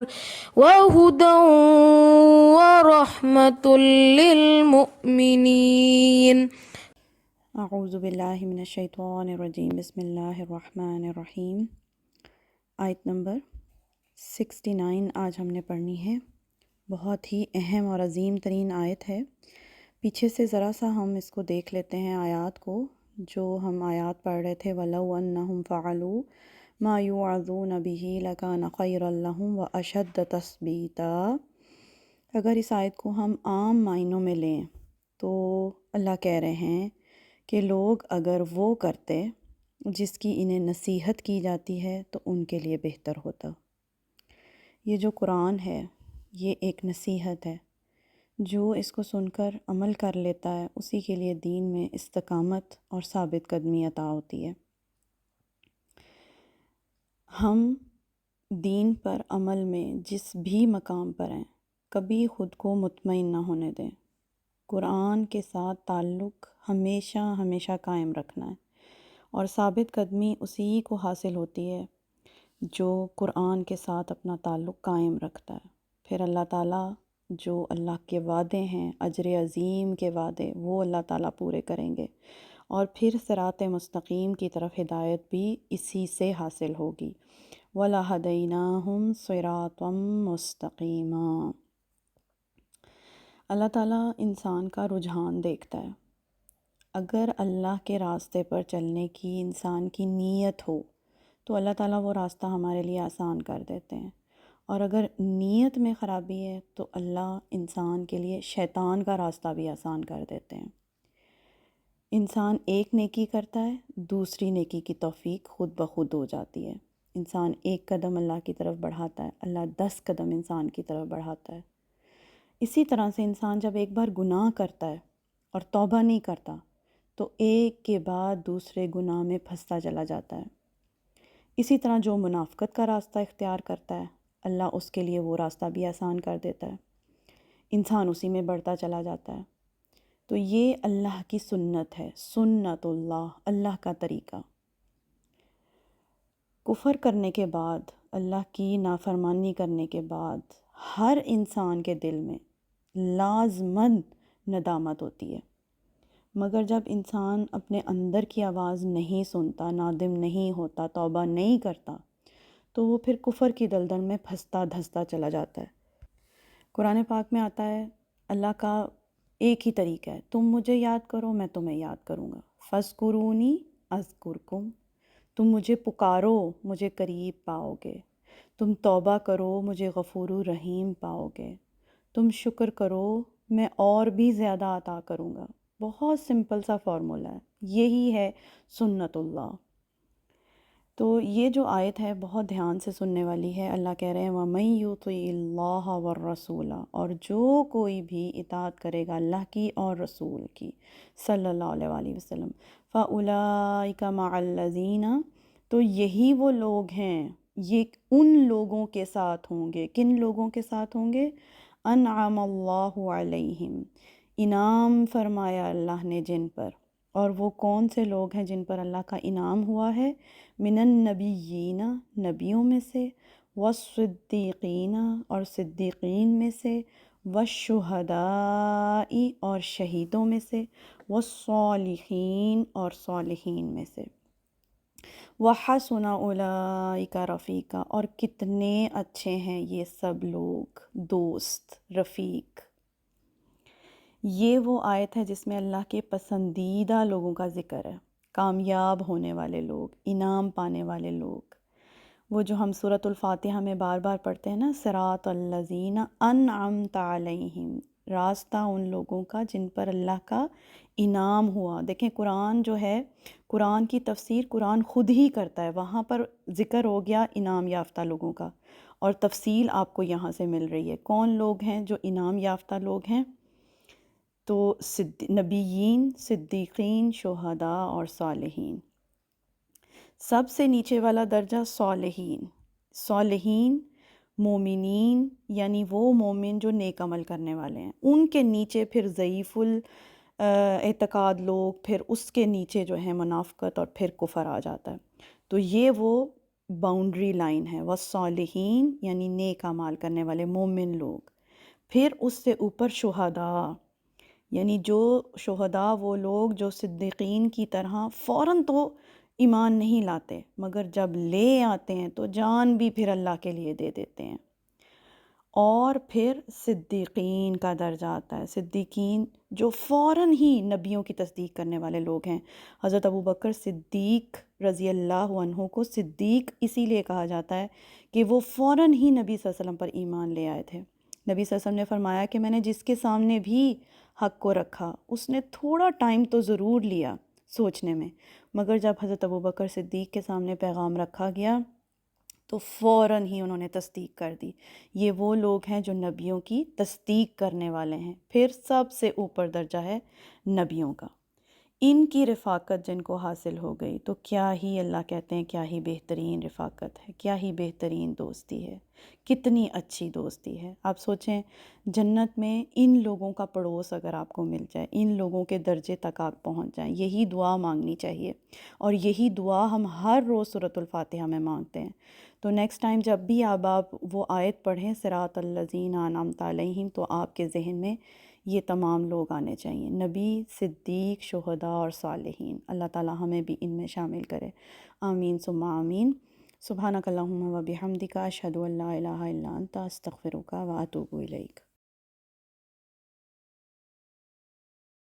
وهدى ورحمة للمؤمنين. اعوذ باللہ من الشیطان الرجیم، بسم اللہ الرحمن الرحیم۔ آیت نمبر 69 آج ہم نے پڑھنی ہے۔ بہت ہی اہم اور عظیم ترین آیت ہے۔ پیچھے سے ذرا سا ہم اس کو دیکھ لیتے ہیں آیات کو، جو ہم آیات پڑھ رہے تھے۔ وَلَوْ أَنَّهُمْ فَعَلُوا مَا يُوعَظُونَ بِهِ لَكَانَ خَيْرًا لَهُمْ وَأَشَدَّ تَثْبِيتًا۔ اگر اس آیت کو ہم عام معنوں میں لیں تو اللہ کہہ رہے ہیں کہ لوگ اگر وہ کرتے جس کی انہیں نصیحت کی جاتی ہے تو ان کے لیے بہتر ہوتا۔ یہ جو قرآن ہے یہ ایک نصیحت ہے، جو اس کو سن کر عمل کر لیتا ہے اسی کے لیے دین میں استقامت اور ثابت قدمی عطا ہوتی ہے۔ ہم دین پر عمل میں جس بھی مقام پر ہیں کبھی خود کو مطمئن نہ ہونے دیں۔ قرآن کے ساتھ تعلق ہمیشہ ہمیشہ قائم رکھنا ہے، اور ثابت قدمی اسی کو حاصل ہوتی ہے جو قرآن کے ساتھ اپنا تعلق قائم رکھتا ہے۔ پھر اللہ تعالیٰ جو اللہ کے وعدے ہیں، اجر عظیم کے وعدے، وہ اللہ تعالیٰ پورے کریں گے، اور پھر صراط مستقیم کی طرف ہدایت بھی اسی سے حاصل ہوگی۔ وَلَهَدَيْنَاهُمْ صِرَاطًا مُسْتَقِيمًا۔ اللہ تعالیٰ انسان کا رجحان دیکھتا ہے۔ اگر اللہ کے راستے پر چلنے کی انسان کی نیت ہو تو اللہ تعالیٰ وہ راستہ ہمارے لیے آسان کر دیتے ہیں، اور اگر نیت میں خرابی ہے تو اللہ انسان کے لیے شیطان کا راستہ بھی آسان کر دیتے ہیں۔ انسان ایک نیکی کرتا ہے، دوسری نیکی کی توفیق خود بخود ہو جاتی ہے۔ انسان ایک قدم اللہ کی طرف بڑھاتا ہے، اللہ 10 قدم انسان کی طرف بڑھاتا ہے۔ اسی طرح سے انسان جب ایک بار گناہ کرتا ہے اور توبہ نہیں کرتا تو ایک کے بعد دوسرے گناہ میں پھنستا چلا جاتا ہے۔ اسی طرح جو منافقت کا راستہ اختیار کرتا ہے اللہ اس کے لیے وہ راستہ بھی آسان کر دیتا ہے، انسان اسی میں بڑھتا چلا جاتا ہے۔ تو یہ اللہ کی سنت ہے، سنت اللہ، اللہ کا طریقہ۔ کفر کرنے کے بعد، اللہ کی نافرمانی کرنے کے بعد ہر انسان کے دل میں لازماً ندامت ہوتی ہے، مگر جب انسان اپنے اندر کی آواز نہیں سنتا، نادم نہیں ہوتا، توبہ نہیں کرتا، تو وہ پھر کفر کی دلدل میں پھنستا دھستا چلا جاتا ہے۔ قرآن پاک میں آتا ہے اللہ کا ایک ہی طریقہ ہے، تم مجھے یاد کرو میں تمہیں یاد کروں گا، فاذکرونی اذکرکم، تم مجھے پکارو مجھے قریب پاؤ گے، تم توبہ کرو مجھے غفور الرحیم پاؤ گے، تم شکر کرو میں اور بھی زیادہ عطا کروں گا۔ بہت سمپل سا فارمولا ہے، یہی ہے سنت اللہ۔ تو یہ جو آیت ہے بہت دھیان سے سننے والی ہے۔ اللہ کہہ رہے ہیں وَمَن يُطِعِ اللَّهَ وَالرَّسُولَ، اور جو کوئی بھی اطاعت کرے گا اللہ کی اور رسول کی صلی اللہ علیہ وآلہ وسلم، فَأُولَئِكَ مَعَ الَّذِينَ، تو یہی وہ لوگ ہیں، یہ ان لوگوں کے ساتھ ہوں گے۔ کن لوگوں کے ساتھ ہوں گے؟ انعم اللہ علیہم، انعام فرمایا اللہ نے جن پر، اور وہ کون سے لوگ ہیں جن پر اللہ کا انعام ہوا ہے؟ من النبیین، نبیوں میں سے، والصدیقین، اور صدیقین میں سے، والشہداء، اور شہیدوں میں سے، والصالحین، اور صالحین میں سے، وحسن اولئک رفیقا، اور کتنے اچھے ہیں یہ سب لوگ دوست، رفیق۔ یہ وہ آیت ہے جس میں اللہ کے پسندیدہ لوگوں کا ذکر ہے، کامیاب ہونے والے لوگ، انعام پانے والے لوگ، وہ جو ہم سورۃ الفاتحہ میں بار بار پڑھتے ہیں نا، صراط الذین انعمت علیہم، راستہ ان لوگوں کا جن پر اللہ کا انعام ہوا۔ دیکھیں قرآن جو ہے، قرآن کی تفسیر قرآن خود ہی کرتا ہے، وہاں پر ذکر ہو گیا انعام یافتہ لوگوں کا، اور تفصیل آپ کو یہاں سے مل رہی ہے۔ کون لوگ ہیں جو انعام یافتہ لوگ ہیں؟ تو نبیین، صدیقین، شہداء اور صالحین۔ سب سے نیچے والا درجہ صالحین۔ صالحین مومنین، یعنی وہ مومن جو نیک عمل کرنے والے ہیں، ان کے نیچے پھر ضعیف اعتقاد لوگ، پھر اس کے نیچے جو ہے منافقت، اور پھر کفر آ جاتا ہے۔ تو یہ وہ باؤنڈری لائن ہے، والصالحین یعنی نیک اعمال کرنے والے مومن لوگ، پھر اس سے اوپر شہداء، یعنی جو شہداء وہ لوگ جو صدیقین کی طرح فوراً تو ایمان نہیں لاتے، مگر جب لے آتے ہیں تو جان بھی پھر اللہ کے لیے دے دیتے ہیں۔ اور پھر صدیقین کا درجہ آتا ہے، صدیقین جو فوراً ہی نبیوں کی تصدیق کرنے والے لوگ ہیں۔ حضرت ابوبکر صدیق رضی اللہ عنہ کو صدیق اسی لیے کہا جاتا ہے کہ وہ فوراً ہی نبی صلی اللہ علیہ وسلم پر ایمان لے آئے تھے۔ نبی صلی اللہ علیہ وسلم نے فرمایا کہ میں نے جس کے سامنے بھی حق کو رکھا اس نے تھوڑا ٹائم تو ضرور لیا سوچنے میں، مگر جب حضرت ابوبکر صدیق کے سامنے پیغام رکھا گیا تو فوراً ہی انہوں نے تصدیق کر دی۔ یہ وہ لوگ ہیں جو نبیوں کی تصدیق کرنے والے ہیں۔ پھر سب سے اوپر درجہ ہے نبیوں کا۔ ان کی رفاقت جن کو حاصل ہو گئی تو کیا ہی اللہ کہتے ہیں کیا ہی بہترین رفاقت ہے، کیا ہی بہترین دوستی ہے، کتنی اچھی دوستی ہے۔ آپ سوچیں جنت میں ان لوگوں کا پڑوس اگر آپ کو مل جائے، ان لوگوں کے درجے تک آپ پہنچ جائیں، یہی دعا مانگنی چاہیے، اور یہی دعا ہم ہر روز سورۃ الفاتحہ میں مانگتے ہیں۔ تو نیکسٹ ٹائم جب بھی آپ وہ آیت پڑھیں صراط الذین انعمت علیہم، تو آپ کے ذہن میں یہ تمام لوگ آنے چاہیے، نبی، صدیق، شہداء اور صالحین۔ اللہ تعالی ہمیں بھی ان میں شامل کرے، آمین ثم آمین۔ سبحانک اللہم و بحمدک، اشہد ان لا الہ الا انت، استغفرک و اتوب الیک۔